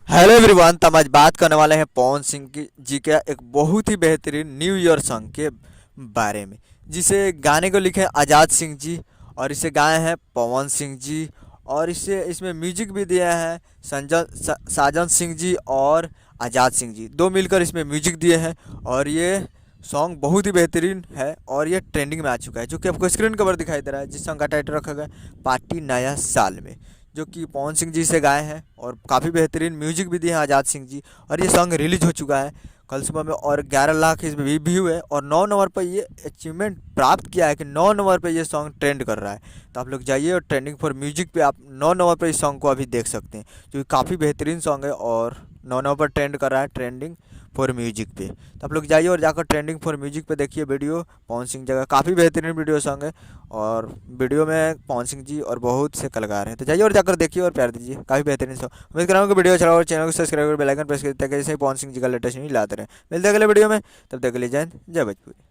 Hello everyone. तो हम आज बात करने वाले हैं पवन सिंह जी के एक बहुत ही बेहतरीन न्यू ईयर सॉन्ग के बारे में, जिसे गाने को लिखे हैं आज़ाद सिंह जी और इसे गाए हैं पवन सिंह जी। और इसे इसमें म्यूजिक भी दिया है साजन सिंह जी और आज़ाद सिंह जी, दो मिलकर इसमें म्यूजिक दिए हैं। और ये सॉन्ग बहुत ही बेहतरीन है और ये ट्रेंडिंग में आ चुका है, जो कि आपको स्क्रीन कवर दिखाई दे रहा है, जिस सॉन्ग का टाइटल रखा गया है पार्टी नया साल में, जो कि पवन सिंह जी से गाए हैं और काफ़ी बेहतरीन म्यूजिक भी दिए हैं आज़ाद सिंह जी। और ये सॉन्ग रिलीज हो चुका है कल सुबह में और 11 लाख इसमें व्यू है और 9 नंबर पर ये अचीवमेंट प्राप्त किया है कि 9 नंबर पर ये सॉन्ग ट्रेंड कर रहा है। तो आप लोग जाइए और ट्रेंडिंग फॉर म्यूजिक पे आप 9 नंबर पर इस सॉन्ग को अभी देख सकते हैं, जो कि काफ़ी बेहतरीन सॉन्ग है और 9 नंबर पर ट्रेंड कर रहा है ट्रेंडिंग फॉर म्यूजिक पे। तो आप लोग जाइए और जाकर ट्रेंडिंग फॉर म्यूजिक पे देखिए वीडियो पवन सिंह जगह, काफ़ी बेहतरीन वीडियो सॉन्ग है और वीडियो में पवन सिंह जी और बहुत से कलाकार हैं। तो जाइए और जाकर देखिए और प्यार दीजिए, काफ़ी बेहतरीन सॉन्ग। उम्मीद कर रहा हूँ कि वीडियो अच्छा लगा और चैनल को सब्सक्राइब कर बेल आइकन प्रेस कर देते हैं, जैसे ही पवन सिंह जी का लेटेस्ट न्यूज़ लाते रहे। मिलते हैं अगले वीडियो में, तब तक के लिए जय हिंद जय भोजपुरी।